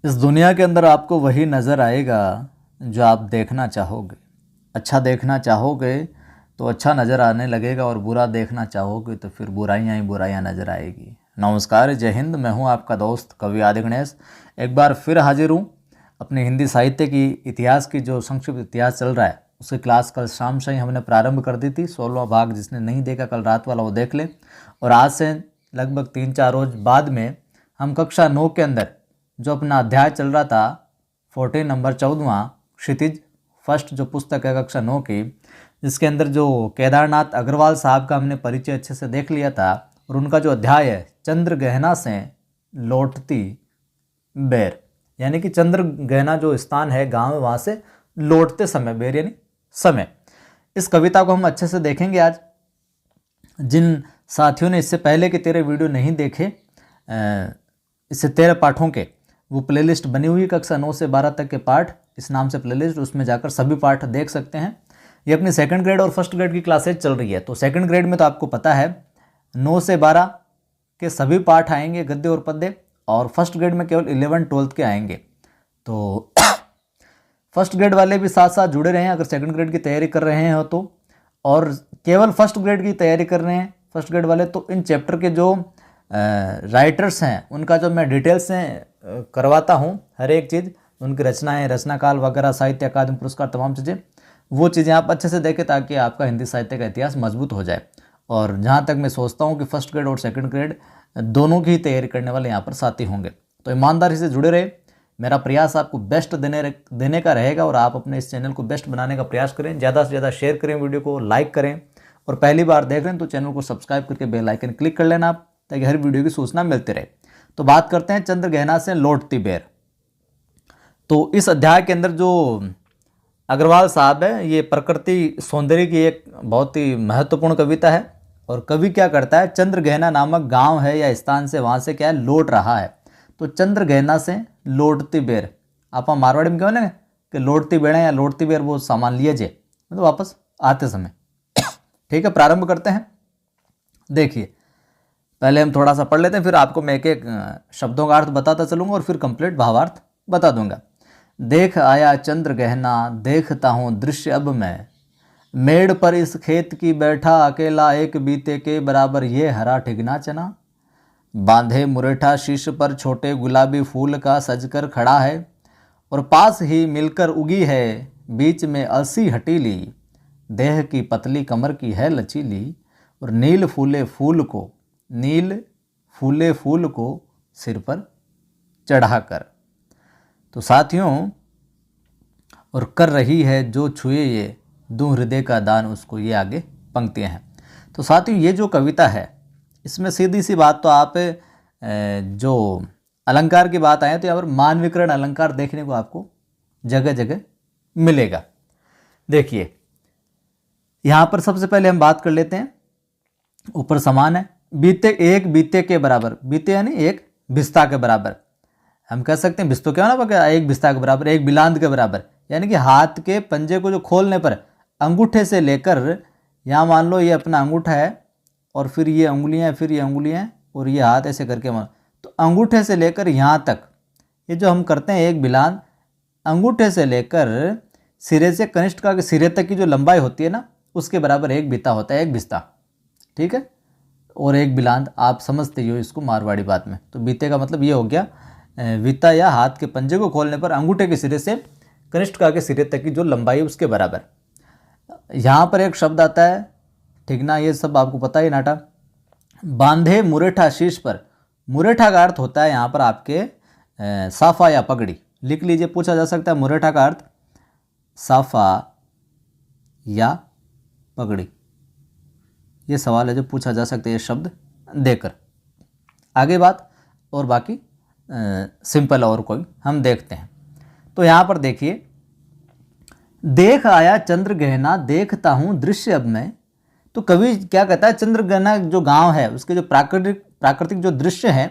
इस दुनिया के अंदर आपको वही नज़र आएगा जो आप देखना चाहोगे। अच्छा देखना चाहोगे तो अच्छा नज़र आने लगेगा, और बुरा देखना चाहोगे तो फिर बुराइयाँ ही बुराइयाँ नज़र आएगी। नमस्कार, जय हिंद। मैं हूँ आपका दोस्त कवि आदि गणेश। एक बार फिर हाजिर हूँ अपने हिंदी साहित्य की इतिहास की जो संक्षिप्त इतिहास चल रहा है उसकी क्लास कल शाम से ही हमने प्रारंभ कर दी थी। 16वां भाग जिसने नहीं देखा कल रात वाला वो देख ले। और आज से लगभग 3-4 रोज बाद में हम कक्षा 9 के अंदर जो अपना अध्याय चल रहा था 14 नंबर 14वां क्षितिज फर्स्ट जो पुस्तक है कक्षा 9 की, जिसके अंदर जो केदारनाथ अग्रवाल साहब का हमने परिचय अच्छे से देख लिया था, और उनका जो अध्याय है चंद्र गहना से लौटती बेर, यानी कि चंद्र गहना जो स्थान है गांव है वहाँ से लौटते समय बेर यानी समय। इस कविता को हम अच्छे से देखेंगे आज। जिन साथियों ने इससे पहले के 13 वीडियो नहीं देखे, इससे 13 पाठों के वो प्लेलिस्ट बनी हुई कक्षा 9 से 12 तक के पाठ इस नाम से प्लेलिस्ट, उसमें जाकर सभी पाठ देख सकते हैं। ये अपनी सेकंड ग्रेड और फर्स्ट ग्रेड की क्लासेज चल रही है। तो सेकंड ग्रेड में तो आपको पता है 9 से 12 के सभी पाठ आएंगे गद्य और पद्य, और फर्स्ट ग्रेड में केवल 11-12 के आएंगे। तो फर्स्ट ग्रेड वाले भी साथ साथ जुड़े रहें अगर सेकंड ग्रेड की तैयारी कर रहे हैं तो, और केवल फर्स्ट ग्रेड की तैयारी कर रहे हैं फर्स्ट ग्रेड वाले तो इन चैप्टर के जो राइटर्स हैं उनका जो मैं डिटेल से करवाता हूँ, हर एक चीज़ उनकी रचनाएं, रचना काल वगैरह, साहित्य अकादमी पुरस्कार, तमाम चीज़ें, वो चीज़ें आप अच्छे से देखें ताकि आपका हिंदी साहित्य का इतिहास मजबूत हो जाए। और जहाँ तक मैं सोचता हूँ कि फर्स्ट ग्रेड और सेकंड ग्रेड दोनों की ही तैयारी करने वाले यहाँ पर साथी होंगे, तो ईमानदारी से जुड़े रहे। मेरा प्रयास आपको बेस्ट देने का रहेगा, और आप अपने इस चैनल को बेस्ट बनाने का प्रयास करें। ज़्यादा से ज़्यादा शेयर करें, वीडियो को लाइक करें, और पहली बार देख रहे हैं तो चैनल को सब्सक्राइब करके बेल आइकन क्लिक कर लेना आप, ताकि हर वीडियो की सूचना मिलती रहे। तो बात करते हैं चंद्र गहना से लौटती बेर। तो इस अध्याय के अंदर जो अग्रवाल साहब है, ये प्रकृति सौंदर्य की एक बहुत ही महत्वपूर्ण कविता है। और कवि क्या करता है, चंद्र गहना नामक गांव है या स्थान से वहाँ से क्या है लौट रहा है। तो चंद्र गहना से लौटती बेर, आप मारवाड़ी में कहते हैं कि लौटती बेड़े या लौटती बेर वो सामान लिए जे, मतलब वापस आते समय। ठीक है, प्रारंभ करते हैं। देखिए, पहले हम थोड़ा सा पढ़ लेते हैं, फिर आपको मैं एक एक शब्दों का अर्थ बताता चलूँगा और फिर कंप्लीट भावार्थ बता दूंगा। देख आया चंद्र गहना, देखता हूँ दृश्य अब मैं, मेड़ पर इस खेत की बैठा अकेला, एक बीते के बराबर ये हरा ठिगना चना, बांधे मुरेठा शीश पर छोटे गुलाबी फूल का सजकर खड़ा है, और पास ही मिलकर उगी है बीच में अलसी हटीली, देह की पतली कमर की है लचीली, और नील फूले फूल को सिर पर चढ़ाकर। तो साथियों, और कर रही है जो छुए ये दूं हृदय का दान उसको, ये आगे पंक्तियां हैं। तो साथियों, ये जो कविता है इसमें सीधी सी बात तो आप जो अलंकार की बात आए तो यहाँ पर मानविकरण अलंकार देखने को आपको जगह जगह मिलेगा। देखिए, यहाँ पर सबसे पहले हम बात कर लेते हैं, ऊपर समान है, एक बीते के बराबर, बीते यानी एक बिस्ता के बराबर। हम कह सकते हैं बिस्तो क्या ना, एक बिस्ता के बराबर, एक बिलांद के बराबर, यानी कि हाथ के पंजे को जो खोलने पर अंगूठे से लेकर, यहाँ मान लो ये अपना अंगूठा है और फिर ये उंगलियाँ, फिर ये उंगलियाँ और ये हाथ, ऐसे करके मान, तो अंगूठे से लेकर यहाँ तक ये जो हम करते हैं एक बिलांद, अंगूठे से लेकर सिरे से कनिष्ठ का सिरे तक की जो लंबाई होती है ना, उसके बराबर एक बिता होता है, एक बिस्ता। ठीक है, और एक बिलांद आप समझते ही हो इसको मारवाड़ी बात में। तो बीते का मतलब ये हो गया विता, या हाथ के पंजे को खोलने पर अंगूठे के सिरे से कनिष्ठ का के सिरे तक की जो लंबाई है उसके बराबर। यहाँ पर एक शब्द आता है ठिगना, ये सब आपको पता ही नाटा। बांधे मुरेठा शीश पर, मुरेठा का अर्थ होता है यहाँ पर आपके साफा या पगड़ी, लिख लीजिए, पूछा जा सकता है मुरेठा का अर्थ साफा या पगड़ी, ये सवाल है जो पूछा जा सकता है ये शब्द देकर। आगे बात और बाकी सिंपल और कोई हम देखते हैं। तो यहाँ पर देखिए, देख आया चंद्र गहना, देखता हूँ दृश्य अब मैं। तो कवि क्या कहता है, चंद्र गहना जो गांव है उसके जो प्राकृतिक जो दृश्य हैं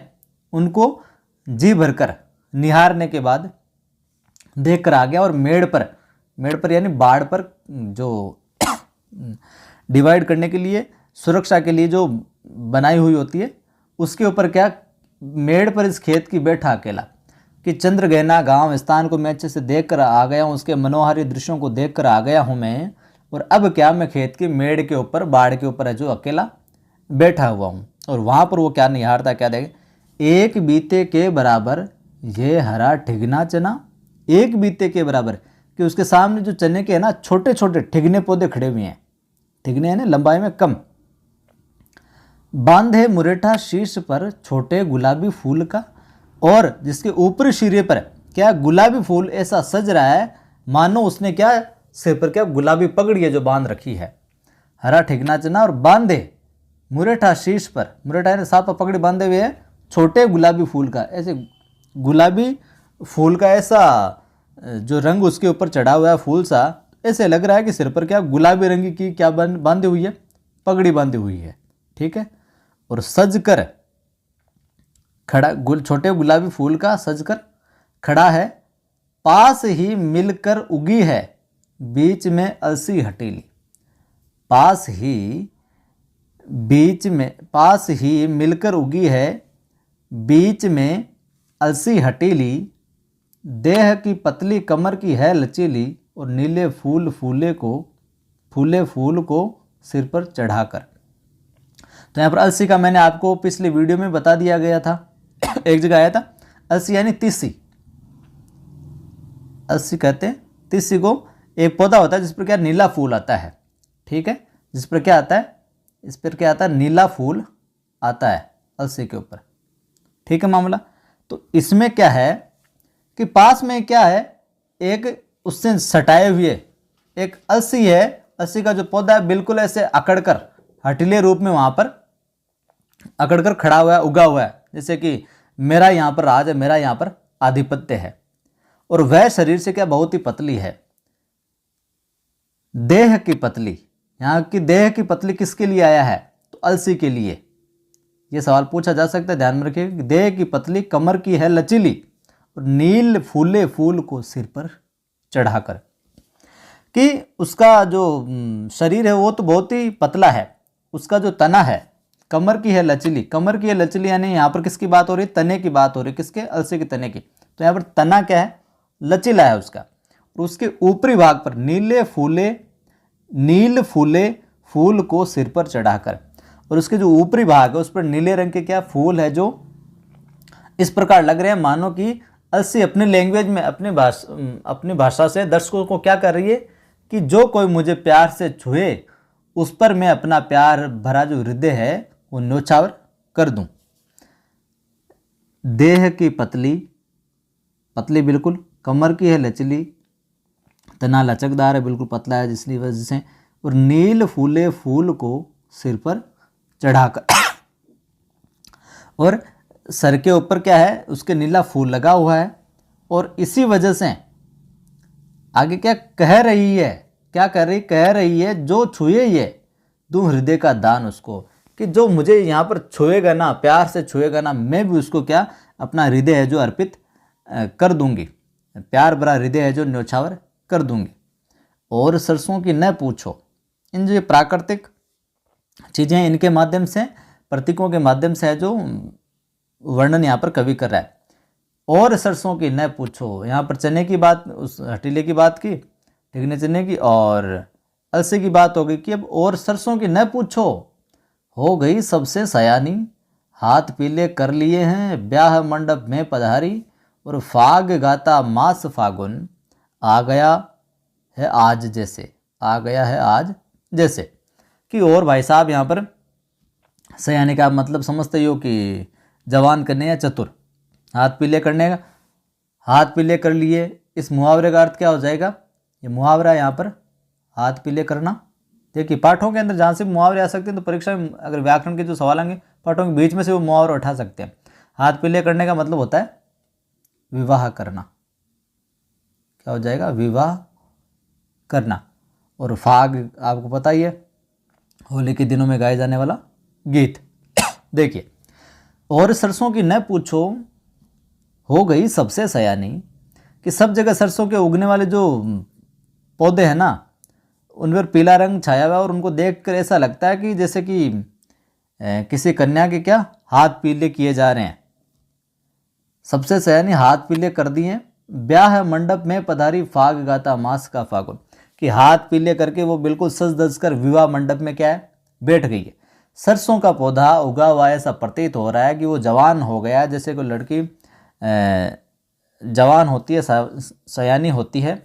उनको जी भरकर निहारने के बाद देख कर आ गया, और मेड़ पर यानी बाढ़ पर जो डिवाइड करने के लिए, सुरक्षा के लिए जो बनाई हुई होती है, उसके ऊपर क्या, मेड़ पर इस खेत की बैठा अकेला। कि चंद्रगहना गांव स्थान को मैं अच्छे से देख कर आ गया हूँ, उसके मनोहारी दृश्यों को देख कर आ गया हूँ मैं, और अब क्या मैं खेत की मेड़ के ऊपर बाड़ के ऊपर है जो अकेला बैठा हुआ हूँ। और वहाँ पर वो क्या निहारता, क्या देखे, एक बीते के बराबर ये हरा ठिगना चना, एक बीते के बराबर, कि उसके सामने जो चने के है ना छोटे छोटे ठिगने पौधे खड़े हुए हैं, ठिगने है ना लंबाई में कम, बांधे मुरेठा शीर्ष पर छोटे गुलाबी फूल का, और जिसके ऊपरी सिरे पर क्या गुलाबी फूल ऐसा सज रहा है मानो उसने क्या सिर पर क्या गुलाबी पगड़ी है जो बांध रखी है। हरा ठिगना चना और बांधे मुरेठा शीर्ष पर, मुरेठा ने साथ पर पगड़ी बांधे हुए है छोटे गुलाबी फूल का, ऐसे गुलाबी फूल का ऐसा जो रंग उसके ऊपर चढ़ा हुआ है फूल सा, ऐसे लग रहा है कि सिर पर क्या गुलाबी रंग की क्या बांधी हुई है, पगड़ी बांधी हुई है। ठीक है, और सज कर खड़ा, छोटे गुलाबी फूल का सज कर खड़ा है, पास ही मिलकर उगी है बीच में अलसी हटीली, पास ही मिलकर उगी है बीच में अलसी हटीली, देह की पतली कमर की है लचीली, और नीले फूल फूल को सिर पर चढ़ाकर। तो यहाँ पर अलसी का मैंने आपको पिछली वीडियो में बता दिया गया था, एक जगह आया था। अलसी यानी तीसी, अलसी कहते हैं तीसी को। एक पौधा होता है जिस पर क्या नीला फूल आता है, ठीक है, जिस पर क्या आता है, इस पर क्या आता है, नीला फूल आता है अलसी के ऊपर। ठीक है मामला। तो इसमें क्या है कि पास में क्या है, एक उससे सटाए हुए एक अलसी है, अलसी का जो पौधा है बिल्कुल ऐसे अकड़कर हटीले रूप में वहां पर अकड़कर खड़ा हुआ है, उगा हुआ है, जैसे कि मेरा यहां पर राज है, मेरा यहां पर आधिपत्य है। और वह शरीर से क्या बहुत ही पतली है, देह की पतली, यहाँ की देह की पतली किसके लिए आया है, तो अलसी के लिए। यह सवाल पूछा जा सकता है, ध्यान में रखिए। देह की पतली कमर की है लचीली, और नील फूले फूल को सिर पर चढ़ाकर, कि उसका जो शरीर है वो तो बहुत ही पतला है, उसका जो तना है कमर की है लचीली, कमर की है लचीली, यानी यहाँ पर किसकी बात हो रही है, तने की बात हो रही है, किसके, अलसी के तने की। तो यहाँ पर तना क्या है, लचीला है उसका, और उसके ऊपरी भाग पर नील फूले फूल को सिर पर चढ़ाकर, और उसके जो ऊपरी भाग है उस पर नीले रंग के क्या फूल है जो इस प्रकार लग रहे हैं मानो कि अलसी अपनी लैंग्वेज में, अपनी भाषा से दर्शकों को क्या कर रही है कि जो कोई मुझे प्यार से छुए उस पर मैं अपना प्यार भरा जो हृदय है वो न्योछावर कर दूं। देह की पतली बिल्कुल, कमर की है लचली, तना लचकदार है, बिल्कुल पतला है जिसकी वजह से, और नील फूले फूल को सिर पर चढ़ाकर, और सर के ऊपर क्या है, उसके नीला फूल लगा हुआ है। और इसी वजह से आगे क्या कह रही है, क्या कह रही है, जो छुए ये दूं हृदय का दान उसको, कि जो मुझे यहाँ पर छुएगा ना, प्यार से छुएगा ना, मैं भी उसको क्या अपना हृदय है जो अर्पित कर दूंगी, प्यार भरा हृदय है जो न्योछावर कर दूंगी। और सरसों की न पूछो, इन जो प्राकृतिक चीज़ें इनके माध्यम से, प्रतीकों के माध्यम से है जो वर्णन यहाँ पर कवि कर रहा है। और सरसों की न पूछो, यहाँ पर चने की बात, उस हटीले की बात की, ठिगने चने की, और अलसी की बात हो गई कि अब और सरसों की न पूछो, हो गई सबसे सयानी, हाथ पीले कर लिए हैं ब्याह मंडप में पधारी, और फाग गाता मास फागुन, आ गया है आज जैसे, आ गया है आज जैसे। कि और भाई साहब यहाँ पर सयानी का मतलब समझते हो कि जवान करने या चतुर, हाथ पीले करने का, हाथ पीले कर लिए, इस मुहावरे का अर्थ क्या हो जाएगा, ये मुहावरा यहाँ पर हाथ पीले करना। देखिए पाठों के अंदर जहाँ से मुहावरे आ सकते हैं, तो परीक्षा में अगर व्याकरण के जो सवाल आएंगे पाठों के बीच में से वो मुहावरा उठा सकते हैं। हाथ पीले करने का मतलब होता है विवाह करना, क्या हो जाएगा, विवाह करना। और फाग आपको पता ही है, होली के दिनों में गाए जाने वाला गीत। देखिए, और सरसों की न पूछो, हो गई सबसे सयानी, कि सब जगह सरसों के उगने वाले जो पौधे हैं ना, उन पर पीला रंग छाया हुआ है, और उनको देखकर ऐसा लगता है कि जैसे कि किसी कन्या के क्या हाथ पीले किए जा रहे हैं। सबसे सयानी हाथ पीले कर दिए, ब्याह मंडप में पधारी फाग गाता मास का फागुन, कि हाथ पीले करके वो बिल्कुल सज धज कर विवाह मंडप में क्या है, बैठ गई है। सरसों का पौधा उगा हुआ ऐसा प्रतीत हो रहा है कि वो जवान हो गया, जैसे कोई लड़की जवान होती है, सयानी होती है,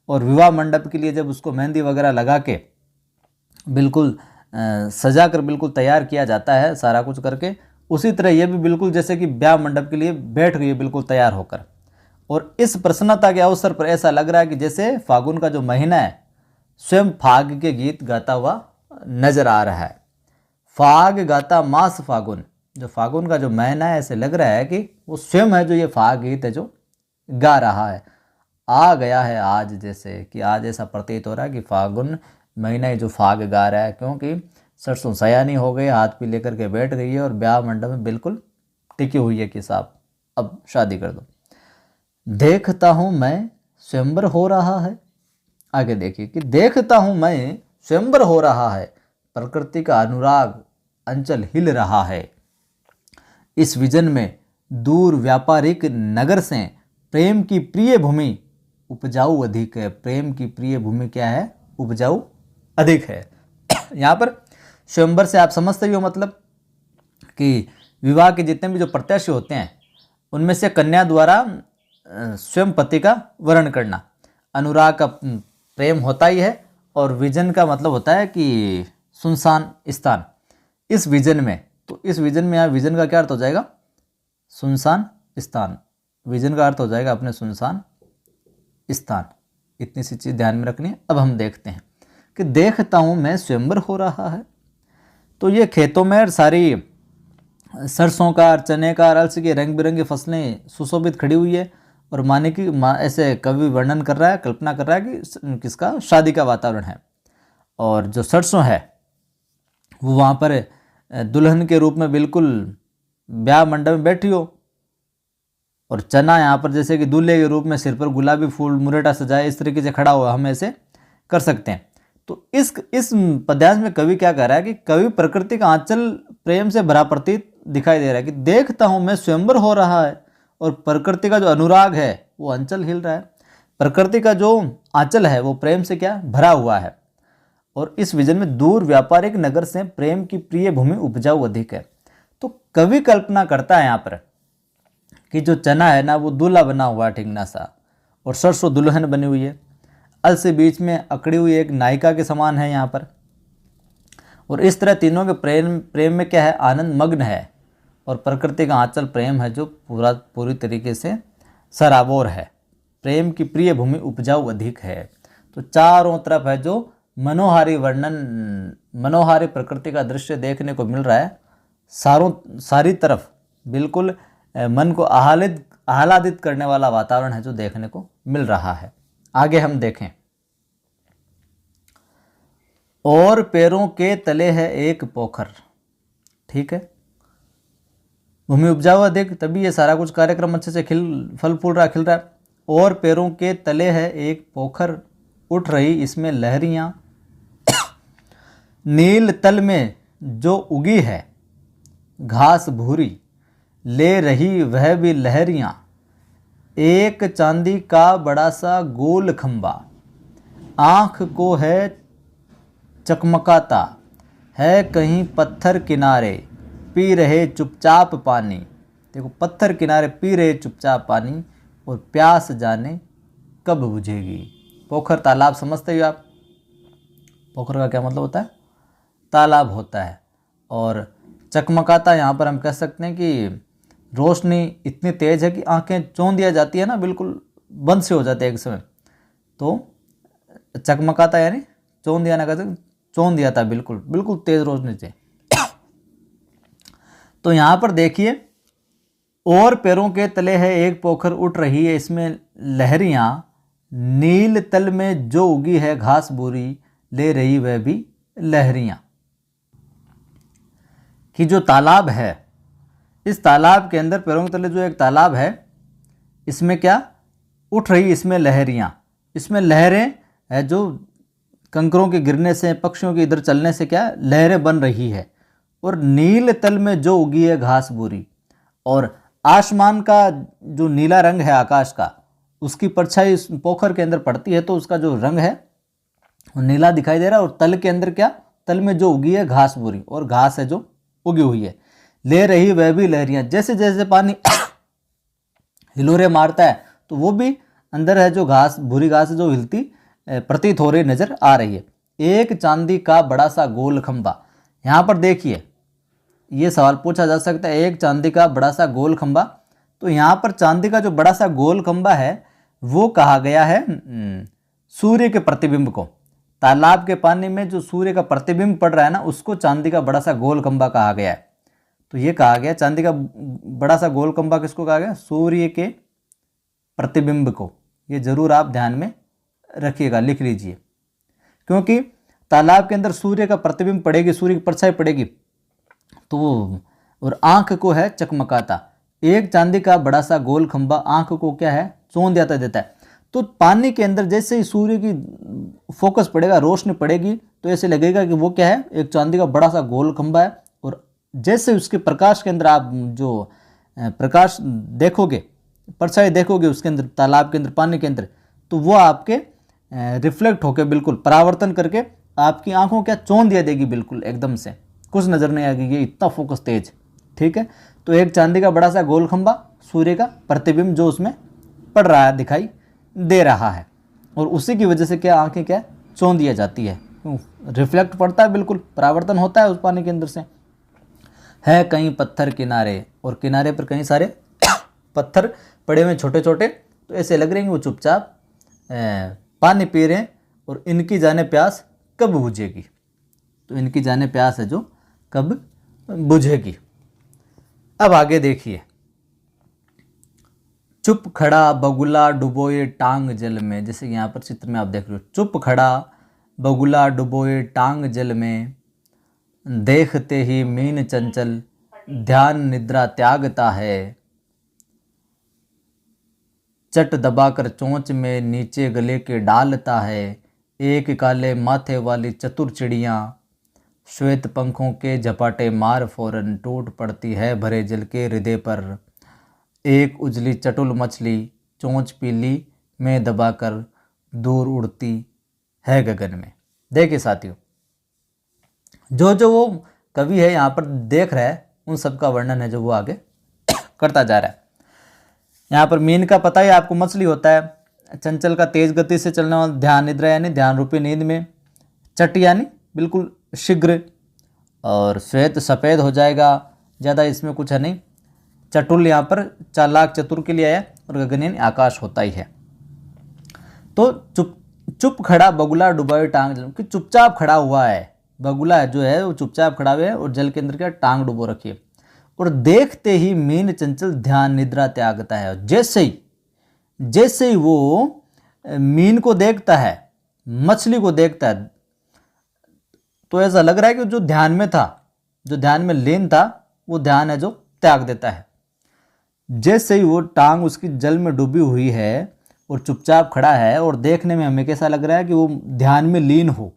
और विवाह मंडप के लिए जब उसको मेहंदी वगैरह लगा के बिल्कुल सजा कर बिल्कुल तैयार किया जाता है सारा कुछ करके, उसी तरह ये भी बिल्कुल जैसे कि ब्याह मंडप के लिए बैठ गई है बिल्कुल तैयार होकर। और इस प्रसन्नता के अवसर पर ऐसा लग रहा है कि जैसे फागुन का जो महीना है स्वयं फाग के गीत गाता हुआ नजर आ रहा है। फाग गाता मास फागुन, जो फागुन का जो महीना है ऐसे लग रहा है कि वो स्वयं है जो ये फाग गीत है जो गा रहा है। आ गया है आज, जैसे कि आज ऐसा प्रतीत हो रहा है कि फागुन महीना ही जो फाग गा रहा है, क्योंकि सरसों सयानी हो गई, हाथ पीले करके बैठ गई है और ब्याह मंडप में बिल्कुल टिकी हुई है कि साहब अब शादी कर दो। देखता हूँ मैं स्वयंवर हो रहा है, आगे देखिए कि देखता हूँ मैं स्वयंवर हो रहा है, प्रकृति का अनुराग अंचल हिल रहा है। इस विजन में दूर व्यापारिक नगर से प्रेम की प्रिय भूमि उपजाऊ अधिक है। प्रेम की प्रिय भूमि क्या है, उपजाऊ अधिक है। यहाँ पर स्वयंवर से आप समझते ही हो मतलब कि विवाह के जितने भी जो प्रत्याशी होते हैं उनमें से कन्या द्वारा स्वयं पति का वर्ण करना, अनुराग का प्रेम होता ही है, और विजन का मतलब होता है कि सुनसान स्थान। इस विजन में, तो इस विजन में यहाँ विजन का क्या अर्थ हो जाएगा, सुनसान स्थान। विजन का अर्थ हो जाएगा अपने सुनसान स्थान। इतनी सी चीज़ ध्यान में रखनी है। अब हम देखते हैं कि देखता हूँ मैं स्वयंवर हो रहा है, तो ये खेतों में सारी सरसों का, चने का, अलसी की रंग बिरंगी फसलें सुशोभित खड़ी हुई है, और माने कि ऐसे कवि वर्णन कर रहा है, कल्पना कर रहा है कि किसका, शादी का वातावरण है। और जो सरसों है वो वहाँ पर दुल्हन के रूप में बिल्कुल ब्याह मंडप में बैठी हो, और चना यहाँ पर जैसे कि दूल्हे के रूप में सिर पर गुलाबी फूल मुरेटा सजाए इस तरीके से खड़ा हुआ, हम ऐसे कर सकते हैं। तो इस पद्यांश में कवि क्या कह रहा है कि कवि प्रकृति का आंचल प्रेम से भरा प्रतीत दिखाई दे रहा है कि देखता हूँ मैं स्वयंवर हो रहा है, और प्रकृति का जो अनुराग है वो अंचल हिल रहा है। प्रकृति का जो आंचल है वो प्रेम से क्या भरा हुआ है। और इस विजन में दूर व्यापारिक नगर से प्रेम की प्रिय भूमि उपजाऊ अधिक है। तो कवि कल्पना करता है यहाँ पर कि जो चना है ना वो दूल्हा बना हुआ है ठिंगना सा, और सरसों दुल्हन बनी हुई है, अलसी बीच में अकड़ी हुई एक नायिका के समान है यहाँ पर। और इस तरह तीनों के प्रेम में क्या है, आनंद मग्न है, और प्रकृति का आंचल प्रेम है जो पूरी तरीके से सराबोर है। प्रेम की प्रिय भूमि उपजाऊ अधिक है। तो चारों तरफ है जो मनोहारी वर्णन, मनोहारी प्रकृति का दृश्य देखने को मिल रहा है। सारी तरफ बिल्कुल मन को आह्लादित करने वाला वातावरण है जो देखने को मिल रहा है। आगे हम देखें, और पैरों के तले है एक पोखर। ठीक है, भूमि उपजाऊ अधिक, तभी ये सारा कुछ कार्यक्रम अच्छे से फल फूल रहा, खिल रहा है। और पैरों के तले है एक पोखर, उठ रही इसमें लहरियां, नील तल में जो उगी है घास भूरी, ले रही वह भी लहरियां, एक चांदी का बड़ा सा गोल खंबा, आँख को है चकमकाता, है कहीं पत्थर किनारे पी रहे चुपचाप पानी। देखो, पत्थर किनारे पी रहे चुपचाप पानी, और प्यास जाने कब बुझेगी। पोखर तालाब समझते हो आप, पोखर का क्या मतलब होता है, तालाब होता है। और चकमकाता यहाँ पर हम कह सकते हैं कि रोशनी इतनी तेज़ है कि आंखें चौंध दिया जाती है ना, बिल्कुल बंद से हो जाते हैं एक समय। तो चकमकाता यानी चौंध दिया ना, कहते चौंध दिया था, बिल्कुल बिल्कुल तेज़ रोशनी से। तो यहाँ पर देखिए, और पैरों के तले है एक पोखर, उठ रही है इसमें लहरियाँ, नील तल में जो उगी है घास भूरी, ले रही वह भी लहरियाँ। कि जो तालाब है, इस तालाब के अंदर पैरों के तले जो एक तालाब है, इसमें क्या उठ रही, इसमें लहरियाँ, इसमें लहरें है जो कंकरों के गिरने से, पक्षियों के इधर चलने से क्या लहरें बन रही है। और नील तल में जो उगी है घास भूरी, और आसमान का जो नीला रंग है आकाश का, उसकी परछाई इस पोखर के अंदर पड़ती है तो उसका जो रंग है वो नीला दिखाई दे रहा है। और तल के अंदर क्या, तल में जो उगी है घास बुरी, और घास है जो उगी हुई है। ले रही वह भी लहरियां, जैसे जैसे पानी हिलोरे मारता है तो वो भी अंदर है जो घास, भूरी घास जो हिलती प्रतीत हो रही नजर आ रही है। एक चांदी का बड़ा सा गोल खंबा, यहाँ पर देखिए ये सवाल पूछा जा सकता है, एक चांदी का बड़ा सा गोल खंबा। तो यहाँ पर चांदी का जो बड़ा सा गोल खंबा है वो कहा गया है सूर्य के प्रतिबिंब को। तालाब के पानी में जो सूर्य का प्रतिबिंब पड़ रहा है ना, उसको चांदी का बड़ा सा गोल खंबा कहा गया है। तो ये कहा गया चांदी का बड़ा सा गोल खंबा किसको कहा गया, सूर्य के प्रतिबिंब को। ये जरूर आप ध्यान में रखिएगा, लिख लीजिए, क्योंकि तालाब के अंदर सूर्य का प्रतिबिंब पड़ेगी, सूर्य की परछाई पड़ेगी तो और आंख को है चकमकाता। एक चांदी का बड़ा सा गोल खंबा आंख को क्या है, चौंध जाता देता है। तो पानी के अंदर जैसे ही सूर्य की फोकस पड़ेगा, रोशनी पड़ेगी, तो ऐसे लगेगा कि वो क्या है, एक चांदी का बड़ा सा गोल खंबा है। और जैसे उसके प्रकाश के अंदर आप जो प्रकाश देखोगे, परछाई देखोगे उसके अंदर, तालाब के अंदर, पानी के अंदर, तो वो आपके रिफ्लेक्ट होकर बिल्कुल परावर्तन करके आपकी आंखों क्या चौंध दिया देगी, बिल्कुल एकदम से कुछ नज़र नहीं आएगी, ये इतना फोकस तेज। ठीक है, तो एक चांदी का बड़ा सा गोल खंबा, सूर्य का प्रतिबिंब जो उसमें पड़ रहा है, दिखाई दे रहा है, और उसी की वजह से क्या आंखें क्या चौंध दिया जाती है, रिफ्लेक्ट पड़ता है, बिल्कुल परावर्तन होता है उस पानी के अंदर से। है कहीं पत्थर किनारे, और किनारे पर कई सारे पत्थर पड़े हुए छोटे छोटे, तो ऐसे लग रहे हैं कि वो चुपचाप पानी पी रहे हैं, और इनकी जाने प्यास कब बुझेगी। तो इनकी जाने प्यास है जो कब बुझेगी। अब आगे देखिए, चुप खड़ा बगुला डुबोए टांग जल में, जैसे यहाँ पर चित्र में आप देख रहे हो, चुप खड़ा बगुला डुबोए टांग जल में, देखते ही मीन चंचल ध्यान निद्रा त्यागता है, चट दबाकर चोंच में नीचे गले के डालता है, एक काले माथे वाली चतुर चिड़िया श्वेत पंखों के झपाटे मार फौरन टूट पड़ती है भरे जल के हृदय पर, एक उजली चटुल मछली चोंच पीली में दबाकर दूर उड़ती है गगन में। देखिए साथियों, जो जो वो कवि है यहाँ पर देख रहा है, उन सब का वर्णन है जो वो आगे करता जा रहा है। यहाँ पर मीन का पता ही आपको, मछली होता है, चंचल का तेज गति से चलने वाला, ध्यान निद्रा यानी ध्यान रूपी नींद में, चट यानी बिल्कुल शीघ्र, और श्वेत सफ़ेद हो जाएगा, ज़्यादा इसमें कुछ है नहीं, चटुल यहाँ पर चालाक चतुर के लिए आया, और गगन यानी आकाश होता ही है। तो चुप खड़ा बगुला डुबाए टांग जल, कि चुपचाप खड़ा हुआ है, बगुला जो है वो चुपचाप खड़ा हुआ है और जल के अंदर क्या टांग डुबो रखी है, और देखते ही मीन चंचल ध्यान निद्रा त्यागता है। जैसे ही वो मीन को देखता है, मछली को देखता है, तो ऐसा लग रहा है कि जो ध्यान में था, जो ध्यान में लीन था, वो ध्यान है जो त्याग देता है। जैसे ही वो टांग उसकी जल में डूबी हुई है और चुपचाप खड़ा है, और देखने में हमें कैसा लग रहा है कि वो ध्यान में लीन हो,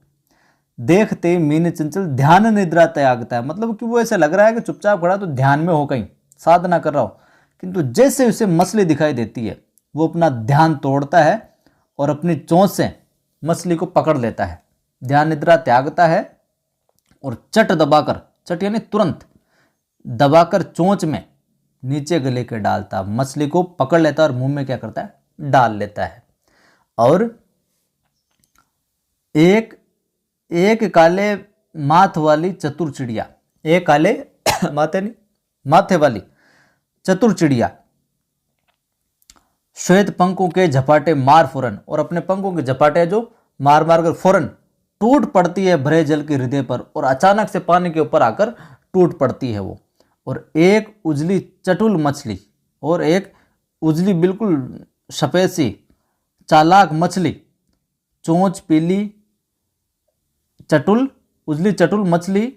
देखते ही मीन चंचल ध्यान निद्रा त्यागता है, मतलब कि वो ऐसा लग रहा है कि चुपचाप खड़ा तो ध्यान में हो, कहीं साधना कर रहा हो, किंतु जैसे उसे मछली दिखाई देती है, वो अपना ध्यान तोड़ता है और अपनी चोंच से मछली को पकड़ लेता है, ध्यान निद्रा त्यागता है, और चट दबाकर, चट यानी तुरंत, दबाकर चोंच में नीचे गले के डालता, मछली को पकड़ लेता है और मुंह में क्या करता है, डाल लेता है। और एक काले माथ वाली चतुर चिड़िया, एक काले माथे वाली चतुर चिड़िया श्वेत पंखों के झपाटे मार फौरन, और अपने पंखों के झपाटे जो मार मार कर फौरन टूट पड़ती है भरे जल के हृदय पर, और अचानक से पानी के ऊपर आकर टूट पड़ती है वो। और एक उजली चटुल मछली, और एक उजली बिल्कुल सफ़ेद सी चालाक मछली, चोंच पीली चटुल, उजली चटुल मछली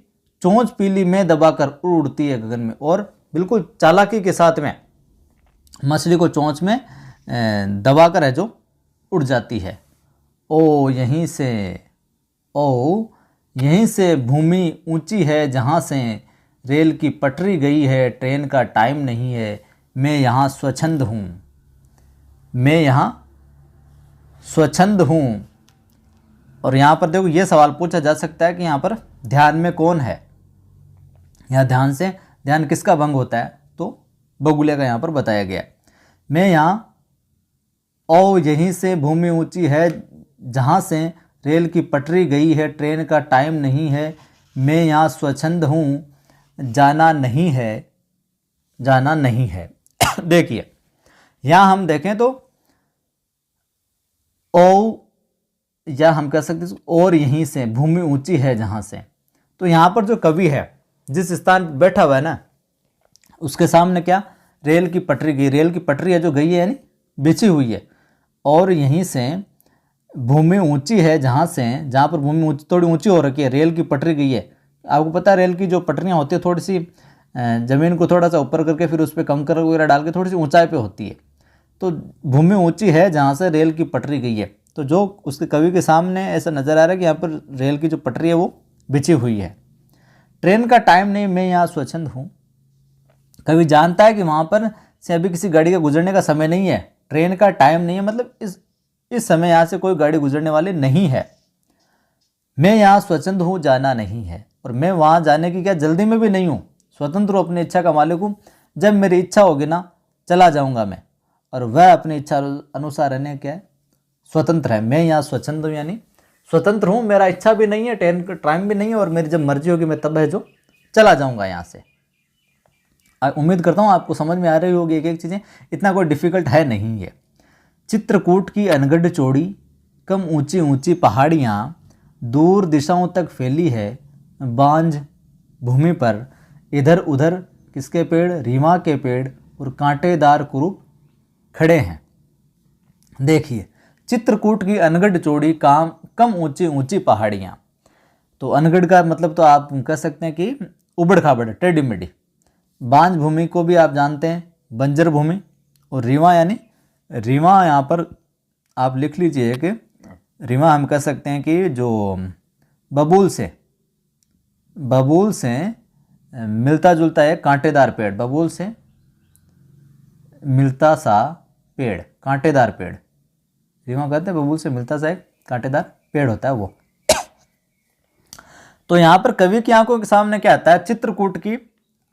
चोंच पीली में दबाकर उड़ती है गगन में, और बिल्कुल चालाकी के साथ में मछली को चोंच में दबाकर है जो उड़ जाती है। ओ यहीं से भूमि ऊंची है जहाँ से रेल की पटरी गई है, ट्रेन का टाइम नहीं है, मैं यहाँ स्वच्छंद हूँ, मैं यहाँ स्वच्छंद हूँ। और यहाँ पर देखो ये सवाल पूछा जा सकता है कि यहाँ पर ध्यान में कौन है, यहाँ ध्यान किसका भंग होता है, तो बगुले का यहाँ पर बताया गया है। मैं यहाँ ओ यहीं से भूमि ऊंची है जहाँ से रेल की पटरी गई है, ट्रेन का टाइम नहीं है, मैं यहाँ स्वच्छंद हूँ, जाना नहीं है, जाना नहीं है। देखिए यहाँ हम देखें तो ओ, या हम कह सकते हैं और यहीं से भूमि ऊंची है जहाँ से, तो यहाँ पर जो कवि है जिस स्थान पर बैठा हुआ है ना, उसके सामने क्या रेल की पटरी गई, रेल की पटरी है जो गई है यानी बिछी हुई है, और यहीं से भूमि ऊंची है जहाँ पर भूमि थोड़ी ऊंची हो रखी है, रेल की पटरी गई है। आपको पता है रेल की जो पटरियाँ होती है थोड़ी सी ज़मीन को थोड़ा सा ऊपर करके फिर उस पर कंकर वगैरह डाल के थोड़ी सी ऊंचाई पे होती है, तो भूमि ऊंची है जहाँ से रेल की पटरी गई है। तो जो उसके कवि के सामने ऐसा नज़र आ रहा है कि यहाँ पर रेल की जो पटरी है वो बिछी हुई है। ट्रेन का टाइम नहीं, मैं यहाँ स्वच्छंद हूँ। कवि जानता है कि वहाँ पर से अभी किसी गाड़ी का गुजरने का समय नहीं है, ट्रेन का टाइम नहीं है, मतलब इस समय यहाँ से कोई गाड़ी गुजरने वाली नहीं है। मैं यहाँ स्वच्छंद हूँ, जाना नहीं है, और मैं वहाँ जाने की क्या जल्दी में भी नहीं हूँ, स्वतंत्र हूँ, अपनी इच्छा का मालिक हूँ। जब मेरी इच्छा होगी ना चला जाऊँगा मैं, और वह अपनी इच्छा अनुसार रहने क्या है, स्वतंत्र है। मैं यहाँ स्वच्छंद हूँ यानी स्वतंत्र हूँ, मेरा इच्छा भी नहीं है, ट्रेन का टाइम भी नहीं है, और मेरी जब मर्जी होगी मैं तब है जो चला जाऊँगा यहाँ से। उम्मीद करता हूँ आपको समझ में आ रही होगी एक एक चीज़ें, इतना कोई डिफ़िकल्ट है नहीं है। चित्रकूट की अनगढ़ चौड़ी, कम ऊंची ऊंची पहाड़ियाँ, दूर दिशाओं तक फैली है, बांझ भूमि पर इधर उधर किसके पेड़, रीमा के पेड़ और कांटेदार कुरूप खड़े हैं। देखिए चित्रकूट की अनगढ़ चौड़ी, कम ऊंची ऊंची पहाड़ियाँ, तो अनगढ़ का मतलब तो आप कह सकते हैं कि उबड़ खाबड़ टेढ़ी मेढ़ी। बांझ भूमि को भी आप जानते हैं बंजर भूमि, और रीवा यानी रीवा यहाँ पर आप लिख लीजिए कि रीवा हम कह सकते हैं कि जो बबूल से मिलता जुलता है कांटेदार पेड़, बबूल से मिलता सा पेड़, कांटेदार पेड़, रीवा कहते हैं बबूल से मिलता सा एक कांटेदार पेड़ होता है वो। तो यहाँ पर कवि की आंखों के सामने क्या आता है, चित्रकूट की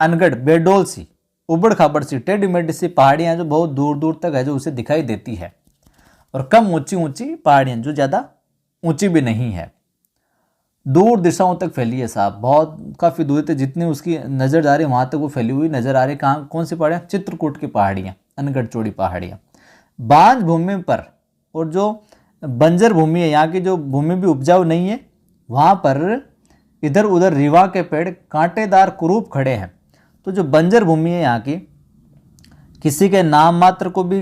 अनगढ़ बेडोल सी, उबड़ खाबड़ सी, टेढ़ी मेढ़ी सी पहाड़ियाँ जो बहुत दूर दूर तक है जो उसे दिखाई देती है, और कम ऊंची ऊंची पहाड़ियाँ जो ज़्यादा ऊंची भी नहीं है, दूर दिशाओं तक फैली है साहब, बहुत काफ़ी दूर तक जितनी उसकी नज़र जा रही है वहाँ तक वो फैली हुई नज़र आ रही है। कहाँ कौन सी पहाड़ियाँ, चित्रकूट की पहाड़ियाँ, अनगढ़ चौड़ी पहाड़ियाँ। बांझ भूमि पर, और जो बंजर भूमि है यहाँ की जो भूमि भी उपजाऊ नहीं है, वहाँ पर इधर उधर रीवा के पेड़ कांटेदार कुरूप खड़े हैं। तो जो बंजर भूमि है यहाँ की, किसी के नाम मात्र को भी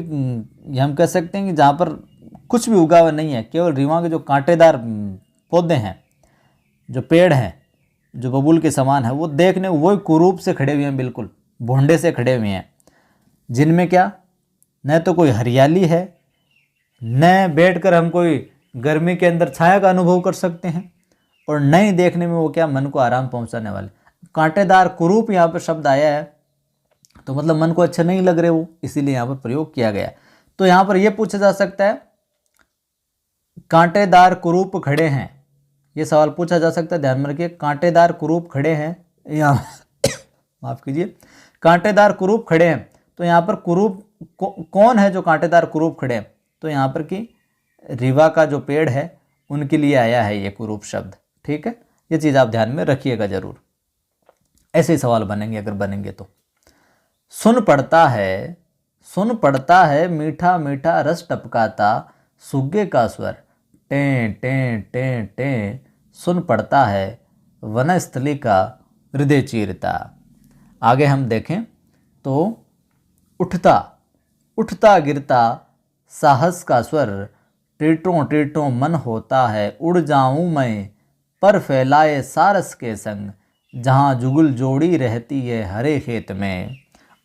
हम कह सकते हैं कि जहाँ पर कुछ भी उगा हुआ नहीं है, केवल रीवा के जो कांटेदार पौधे हैं, जो पेड़ हैं, जो बबूल के समान है, वो देखने वही कुरूप से खड़े हुए हैं, बिल्कुल भोंडे से खड़े हुए हैं, जिनमें क्या न तो कोई हरियाली है, न बैठकर हम कोई गर्मी के अंदर छाया का अनुभव कर सकते हैं, और नए देखने में वो क्या मन को आराम पहुंचाने वाले। कांटेदार कुरूप यहाँ पर शब्द आया है तो मतलब मन को अच्छे नहीं लग रहे वो, इसीलिए यहाँ पर प्रयोग किया गया। तो यहाँ पर यह पूछा जा सकता है कांटेदार कुरूप खड़े हैं, ये सवाल पूछा जा सकता है, ध्यान में रखिए। कांटेदार कुरूप खड़े हैं, यहाँ माफ कीजिए, कांटेदार कुरूप खड़े हैं। तो यहाँ पर कुरूप कौन है जो कांटेदार कुरूप खड़े हैं, तो यहाँ पर कि रीवा का जो पेड़ है उनके लिए आया है ये कुरूप शब्द। ठीक है, ये चीज़ आप ध्यान में रखिएगा जरूर, ऐसे ही सवाल बनेंगे अगर बनेंगे तो। सुन पड़ता है मीठा मीठा रस टपकाता, सुग्गे का स्वर टें टें टें टें, सुन पड़ता है वनस्थली का हृदय चीरता। आगे हम देखें तो उठता गिरता साहस का स्वर, टीटों टीटों मन होता है, उड़ जाऊं मैं पर फैलाए सारस के संग, जहाँ जुगल जोड़ी रहती है हरे खेत में,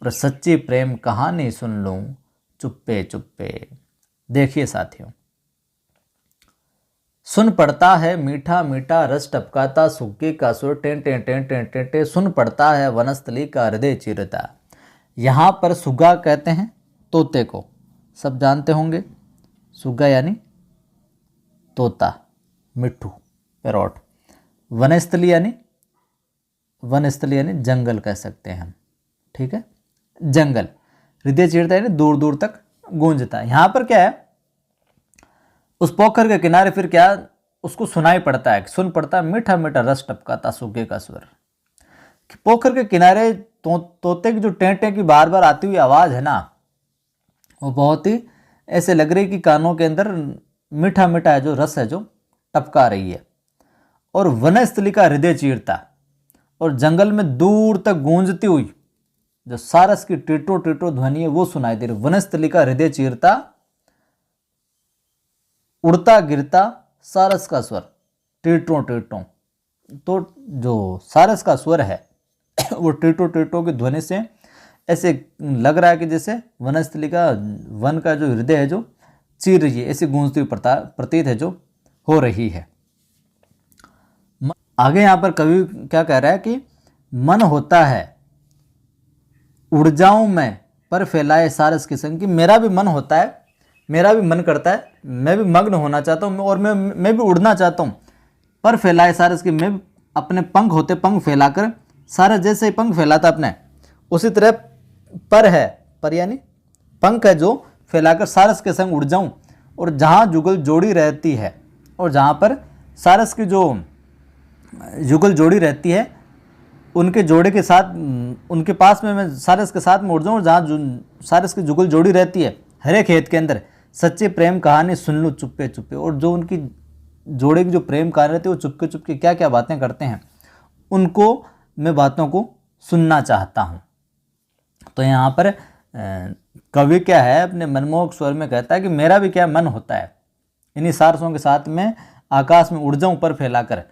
और सच्ची प्रेम कहानी सुन लूं चुप्पे चुप्पे। देखिए साथियों, सुन पड़ता है मीठा मीठा रस टपकाता, सुग्गे का सुर टें टें टें टें टें टें, सुन पड़ता है वनस्थली का हृदय चीरता। यहाँ पर सुग्गा कहते हैं तोते को, सब जानते होंगे। सुग्गा यानी तोता, मिट्ठू, पैरोट। वनस्थली यानी जंगल कह सकते हैं हम, ठीक है, जंगल। हृदय चीरता यानी दूर दूर तक गूंजता है। यहाँ पर क्या है, उस पोखर के किनारे फिर क्या उसको सुनाई पड़ता है, सुन पड़ता है, मीठा मीठा रस टपकाता सुग्गे का स्वर। पोखर के किनारे तोते की जो टेंटे की बार बार आती हुई आवाज़ है ना, वो बहुत ही ऐसे लग रही कि कानों के अंदर मीठा मीठा है जो रस है जो टपका रही है। और वनस्थली का हृदय चीरता, और जंगल में दूर तक गूंजती हुई जो सारस की टीटो टीटो ध्वनि है वो सुनाई दे रही। वनस्थली का हृदय चीरता, उड़ता गिरता सारस का स्वर, टीटो टीटो। तो जो सारस का स्वर है वो टीटो टीटो की ध्वनि से ऐसे लग रहा है कि जैसे वनस्थली का, वन का जो हृदय है जो चीर रही है, ऐसी गूंजती हुई प्रतीत है जो हो रही है। आगे यहाँ पर कवि क्या कह रहा है कि मन होता है उड़ जाऊं मैं पर फैलाए सारस की संग, कि मेरा भी मन होता है, मेरा भी मन करता है, मैं भी मग्न होना चाहता हूँ और मैं भी उड़ना चाहता हूँ। पर फैलाए सारस की, मैं अपने पंख होते, पंख फैलाकर, सारस जैसे ही पंख फैलाता अपने, उसी तरह पर है, पर यानी पंख है जो फैलाकर सारस के संग उड़ जाऊं। और जहाँ जुगल जोड़ी रहती है, और जहाँ पर सारस की जो जुगल जोड़ी रहती है, उनके जोड़े के साथ, उनके पास में मैं सारस के साथ में उड़ जाऊँ। और जहाँ सारस की जुगल जोड़ी रहती है, हरे खेत के अंदर सच्ची प्रेम कहानी सुन लूँ चुप्पे चुप्पे। और जो उनकी जोड़े की जो प्रेम कहानी रहती है वो चुपके चुपके क्या क्या बातें करते हैं, उनको मैं बातों को सुनना चाहता हूँ। तो यहाँ पर कवि क्या है, अपने मनमोहक स्वर में कहता है कि मेरा भी क्या मन होता है, इन्हीं सारसों के साथ में आकाश में उड़ जाऊँ पर फैलाकर,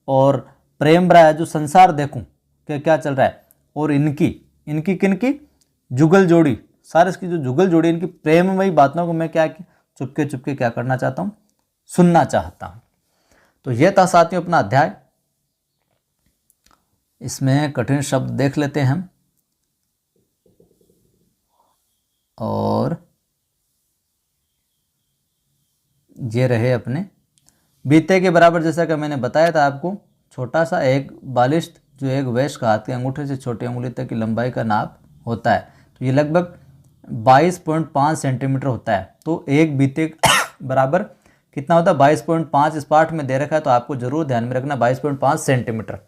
और प्रेम भरा है जो संसार देखूं कि क्या चल रहा है। और इनकी किनकी जुगल जोड़ी, सारस की जो जुगल जोड़ी, इनकी प्रेममयी बातों को मैं क्या चुपके चुपके क्या करना चाहता हूँ, सुनना चाहता हूँ। तो यह था साथियों अपना अध्याय। इसमें कठिन शब्द देख लेते हैं हम, और ये रहे अपने बीते के बराबर। जैसा कि मैंने बताया था आपको, छोटा सा एक बालिश जो एक वयस्क का हाथ के अंगूठे से छोटी उंगली तक की लंबाई का नाप होता है। तो ये लगभग 22.5 सेंटीमीटर होता है। तो एक बीते बराबर कितना होता है, 22.5 इस पाठ में दे रखा है, तो आपको जरूर ध्यान में रखना 22.5 सेंटीमीटर।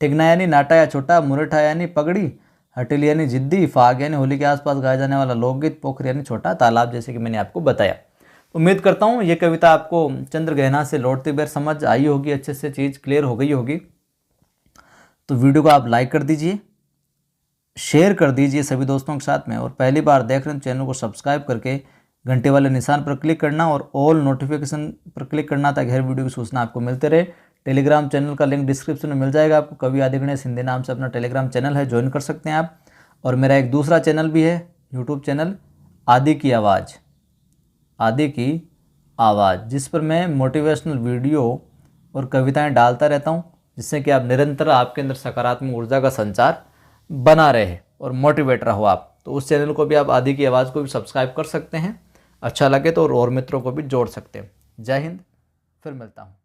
टिकना यानी नाटा या छोटा, मुरठा यानी पगड़ी, हटेली यानी जिद्दी, फाग यानी होली के आसपास गाया जाने वाला लोकगीत, पोखर यानी छोटा तालाब, जैसे कि मैंने आपको बताया। उम्मीद करता हूँ ये कविता आपको चंद्रग्रहण से लौटते बेर समझ आई होगी, अच्छे से चीज़ क्लियर हो गई होगी। तो वीडियो को आप लाइक कर दीजिए, शेयर कर दीजिए सभी दोस्तों के साथ में, और पहली बार देख रहे हैं चैनल को सब्सक्राइब करके घंटे वाले निशान पर क्लिक करना और ऑल नोटिफिकेशन पर क्लिक करना, ताकि हर वीडियो की सूचना आपको मिलते रहे। टेलीग्राम चैनल का लिंक डिस्क्रिप्शन में मिल जाएगा आपको, कवि आदि गणेश हिंदी नाम से अपना टेलीग्राम चैनल है, ज्वाइन कर सकते हैं आप। और मेरा एक दूसरा चैनल भी है, यूट्यूब चैनल आदि की आवाज़, आदि की आवाज़, जिस पर मैं मोटिवेशनल वीडियो और कविताएं डालता रहता हूं, जिससे कि आप निरंतर आपके अंदर सकारात्मक ऊर्जा का संचार बना रहे और मोटिवेट रहो आप। तो उस चैनल को भी आप, आदि की आवाज़ को भी सब्सक्राइब कर सकते हैं, अच्छा लगे तो और मित्रों को भी जोड़ सकते हैं। जय हिंद, फिर मिलता हूँ।